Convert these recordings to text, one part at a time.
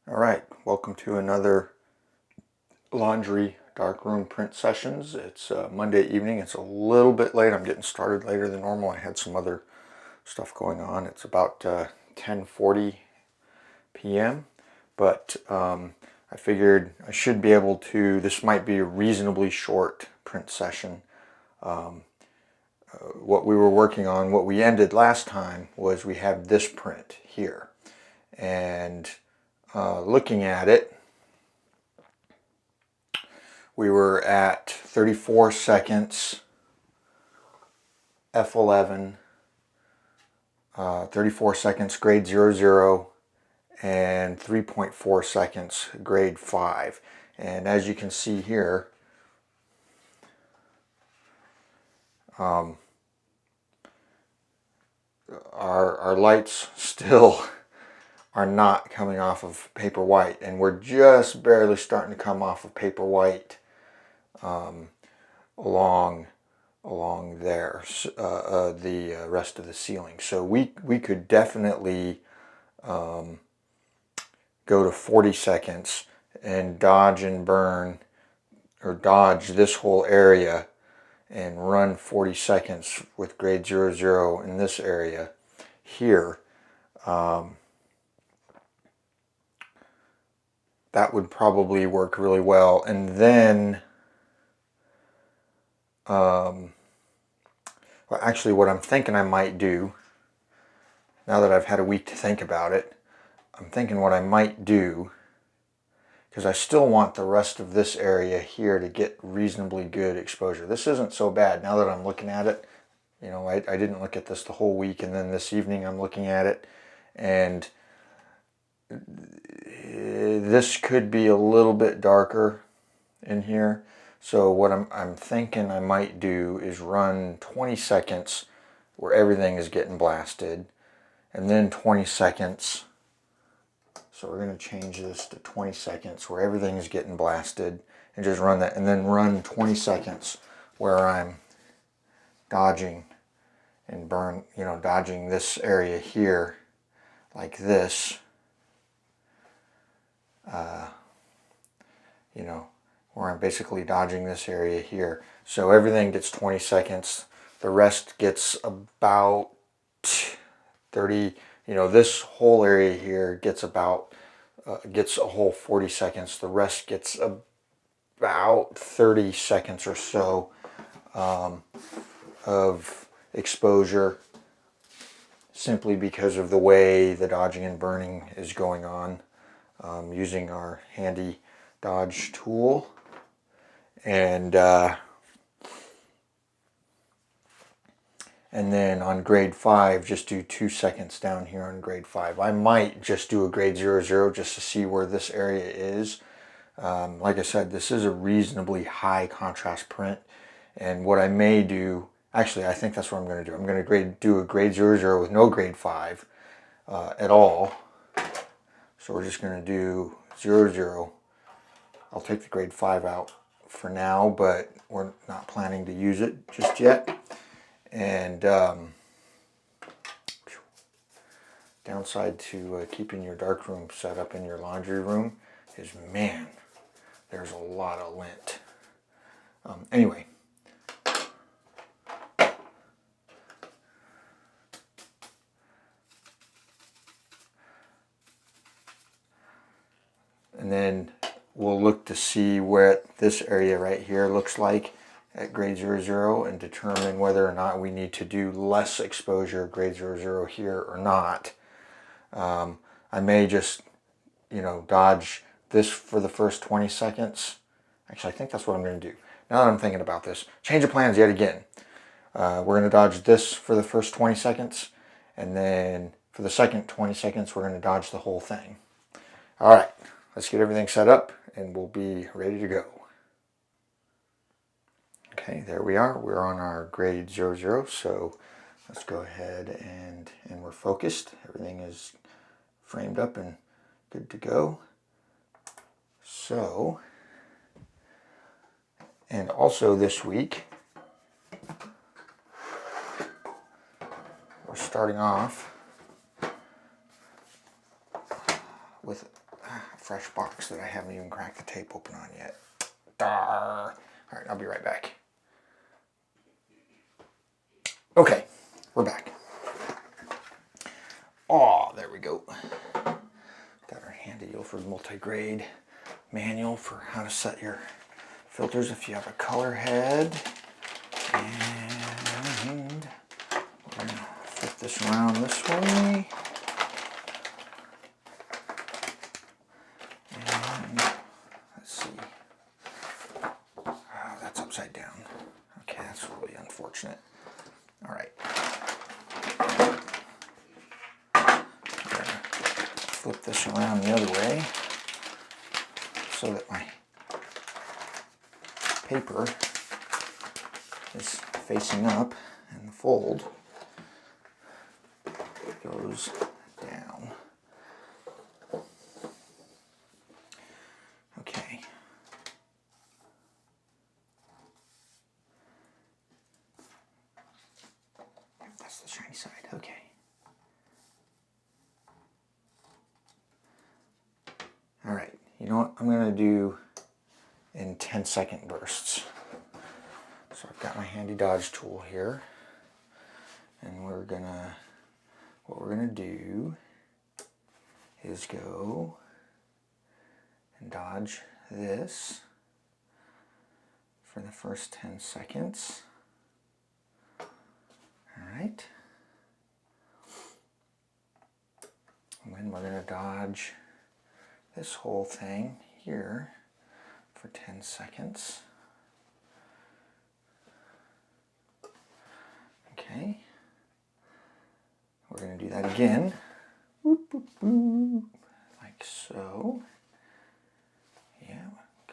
All right, welcome to another laundry darkroom print sessions. It's Monday evening. It's a little bit late. I'm getting started later than normal. I had some other stuff going on. It's about 10:40 p.m. But I figured I should be able to. This might be a reasonably short print session. What we were working on, what we ended last time, was we have this print here, and looking at it, we were at 34 seconds F11, 34 seconds grade 00, and 3.4 seconds grade 5. And as you can see here, our lights still are not coming off of paper white, and we're just barely starting to come off of paper white along there, the rest of the ceiling. So we could definitely go to 40 seconds and dodge and burn, or dodge this whole area and run 40 seconds with grade 00 in this area here. That would probably work really well. And then well, actually what I'm thinking I might do, now that I've had a week to think about it, I'm thinking what I might do, because I still want the rest of this area here to get reasonably good exposure. This isn't so bad now that I'm looking at it. You know, I didn't look at this the whole week, and then this evening I'm looking at it, and this could be a little bit darker in here. So what I'm thinking I might do is run 20 seconds where everything is getting blasted, and then 20 seconds. So we're going to change this to 20 seconds where everything is getting blasted, and just run that, and then run 20 seconds where I'm dodging and burn, you know, dodging this area here like this, you know, where I'm basically dodging this area here. So everything gets 20 seconds. The rest gets about 30, you know, this whole area here gets about, gets a whole 40 seconds. The rest gets about 30 seconds or so of exposure, simply because of the way the dodging and burning is going on, using our handy dodge tool. And then on grade 5, just do 2 seconds down here on grade 5. I might just do a grade 00 just to see where this area is. Like I said, this is a reasonably high contrast print, and what I may do, actually I think that's what I'm going to do. I'm going to do a grade 00 with no grade 5 at all. So we're just going to do 00. I'll take the grade 5 out for now, but we're not planning to use it just yet. And downside to keeping your darkroom set up in your laundry room is, man, there's a lot of lint. Anyway, and then we'll look to see what this area right here looks like at grade 00 and determine whether or not we need to do less exposure grade 00 here or not. I may just, you know, dodge this for the first 20 seconds. Actually, I think that's what I'm going to do. Now that I'm thinking about this, change of plans yet again. We're going to dodge this for the first 20 seconds, and then for the second 20 seconds, we're going to dodge the whole thing. All right, let's get everything set up, and we'll be ready to go. Okay, there we are. We're on our grade 00, so let's go ahead and we're focused. Everything is framed up and good to go. So, and also this week, we're starting off with a fresh box that I haven't even cracked the tape open on yet. All right, I'll be right back. Okay, we're back. Oh, there we go. Got our handy Ilford multi-grade manual for how to set your filters if you have a color head. And we're going to flip this around this way. And let's see. Oh, that's upside down. Okay, that's really unfortunate. All right. Flip this around the other way so that my paper is facing up and the fold goes down. Okay. That's the shiny side. Okay. All right. You know what I'm going to do in 10-second bursts. So I've got my handy dodge tool here, and what we're gonna do is go and dodge this for the first 10 seconds. All right. And then we're gonna dodge this whole thing here for 10 seconds. Okay, we're going to do that again, boop, boop, boop, like so. Yeah,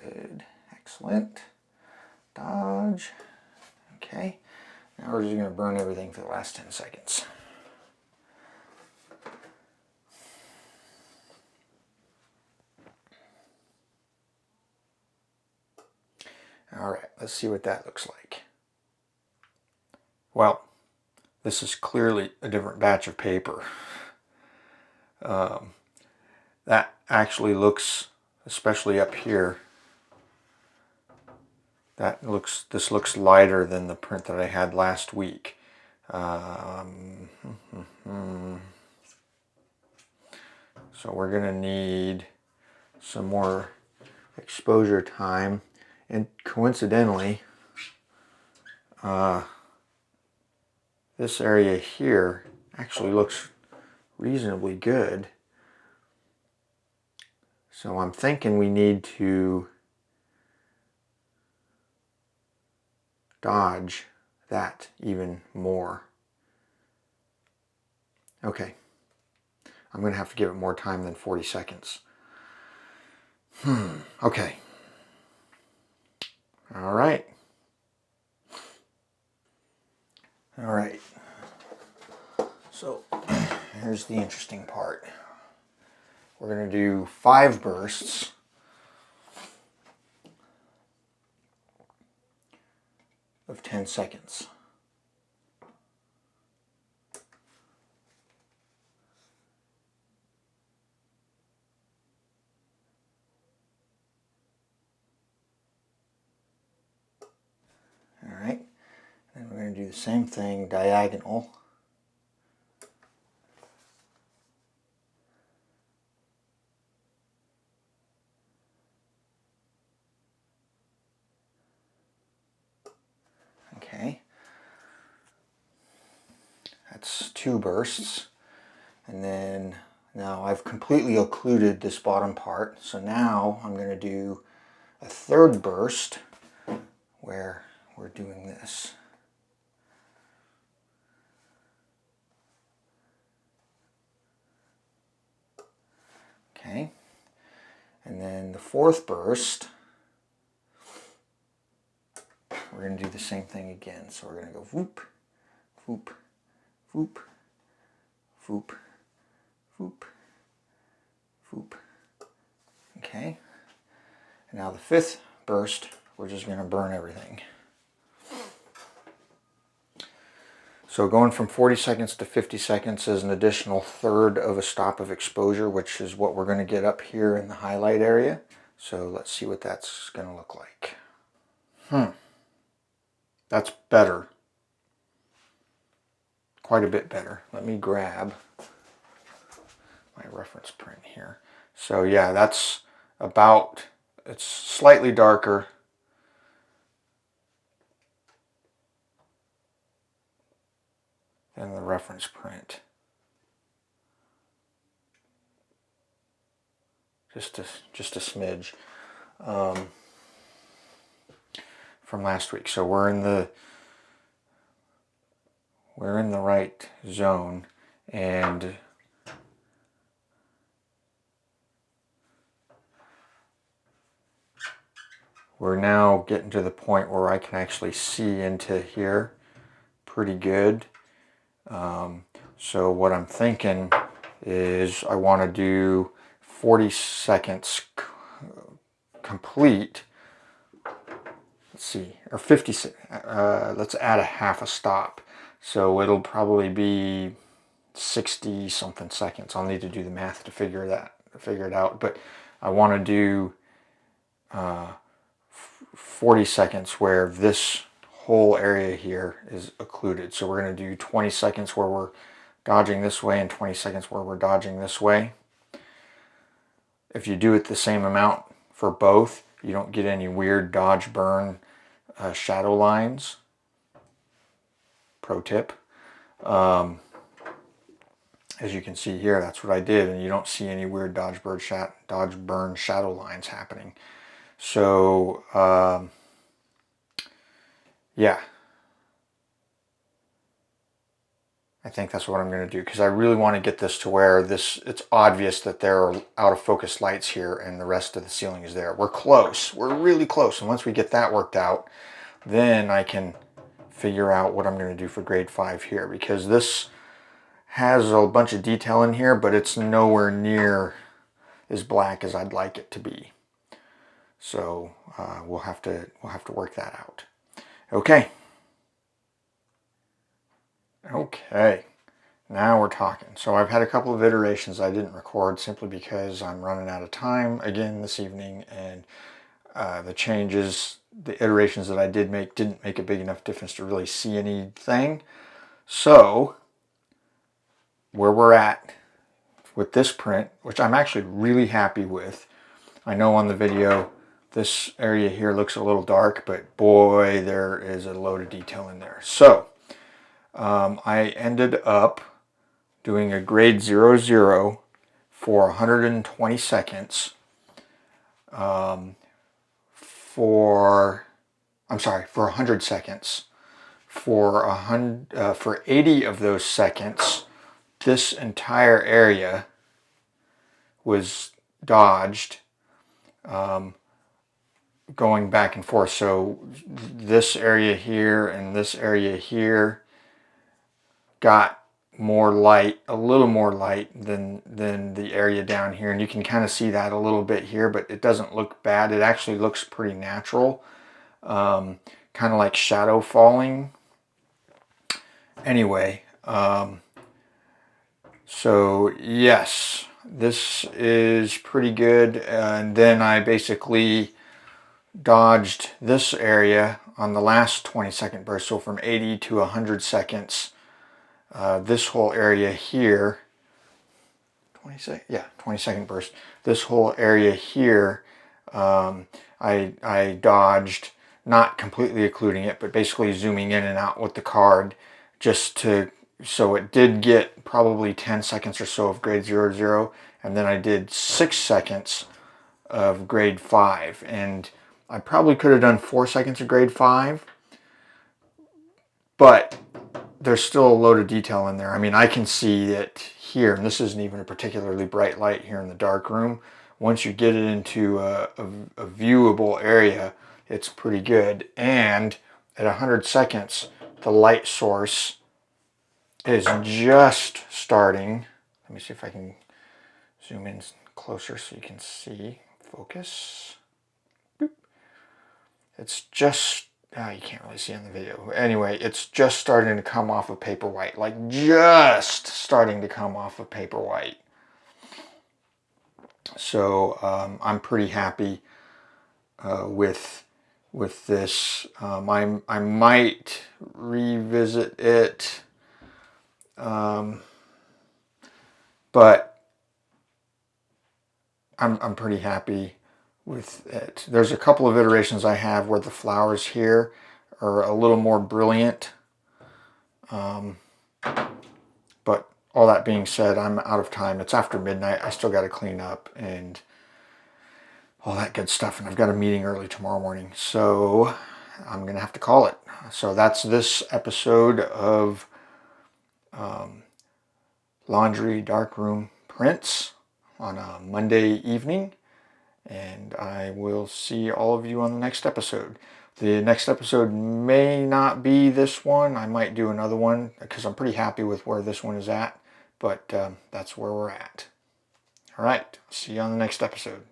good, excellent. Dodge. Okay, now we're just going to burn everything for the last 10 seconds. All right, let's see what that looks like. Well, this is clearly a different batch of paper. That actually looks, especially up here, this looks lighter than the print that I had last week. So we're going to need some more exposure time. And coincidentally, this area here actually looks reasonably good. So I'm thinking we need to dodge that even more. Okay. I'm going to have to give it more time than 40 seconds. Okay. All right. All right. So here's the interesting part. We're going to do 5 bursts. Of 10 seconds. All right, and we're going to do the same thing diagonal. Okay, that's 2 bursts, and then now I've completely occluded this bottom part, so now I'm going to do a 3rd burst where we're doing this. Okay, and then the 4th burst, we're going to do the same thing again. So we're going to go whoop, whoop, whoop, whoop, whoop, whoop. Okay, and now the 5th burst, we're just going to burn everything. So going from 40 seconds to 50 seconds is an additional third of a stop of exposure, which is what we're going to get up here in the highlight area. So let's see what that's going to look like. That's better. Quite a bit better. Let me grab my reference print here. So yeah, that's about, it's slightly darker than the reference print. Just a smidge from last week. So we're in the right zone, and we're now getting to the point where I can actually see into here pretty good. So what I'm thinking is I want to do 40 seconds complete. Let's see, or 50, let's add a half a stop. So it'll probably be 60 something seconds. I'll need to do the math to figure it out, but I want to do 40 seconds where this whole area here is occluded. So we're going to do 20 seconds where we're dodging this way and 20 seconds where we're dodging this way. If you do it the same amount for both, you don't get any weird dodge burn shadow lines. Pro tip. As you can see here, that's what I did, and you don't see any weird dodge burn shadow lines happening. So yeah, I think that's what I'm going to do, because I really want to get this to where it's obvious that there are out of focus lights here and the rest of the ceiling is there. We're close. We're really close. And once we get that worked out, then I can figure out what I'm going to do for grade 5 here, because this has a bunch of detail in here, but it's nowhere near as black as I'd like it to be. So we'll have to work that out. Okay. Okay, now we're talking. So I've had a couple of iterations I didn't record simply because I'm running out of time again this evening, and the iterations that I did make didn't make a big enough difference to really see anything. So where we're at with this print, which I'm actually really happy with. I know on the video this area here looks a little dark, but boy, there is a load of detail in there. So I ended up doing a grade 00 for 120 seconds for 100 seconds. For 80 of those seconds, this entire area was dodged, going back and forth. So this area here and this area here got more light, a little more light than the area down here, and you can kind of see that a little bit here, but it doesn't look bad. It actually looks pretty natural, kind of like shadow falling. Anyway, so yes, this is pretty good. And then I basically dodged this area on the last 20-second burst. So from 80 to 100 seconds, this whole area here, 20-second burst. This whole area here, I dodged, not completely occluding it, but basically zooming in and out with the card, so it did get probably 10 seconds or so of grade 00, and then I did 6 seconds of grade 5, and I probably could have done 4 seconds of grade 5, but there's still a load of detail in there. I mean, I can see it here, and this isn't even a particularly bright light here in the dark room. Once you get it into a viewable area, it's pretty good. And at 100 seconds, the light source is just starting. Let me see if I can zoom in closer so you can see. Focus. Boop. It's just you can't really see in the video. Anyway, it's just starting to come off of paper white, like just starting to come off of paper white. So I'm pretty happy with this. I might revisit it, but I'm pretty happy with it. There's a couple of iterations I have where the flowers here are a little more brilliant. But all that being said, I'm out of time. It's after midnight. I still got to clean up and all that good stuff. And I've got a meeting early tomorrow morning. So I'm going to have to call it. So that's this episode of Laundry Darkroom Prints on a Monday evening. And I will see all of you on the next episode. The next episode may not be this one. I might do another one because I'm pretty happy with where this one is at. But that's where we're at. All right. See you on the next episode.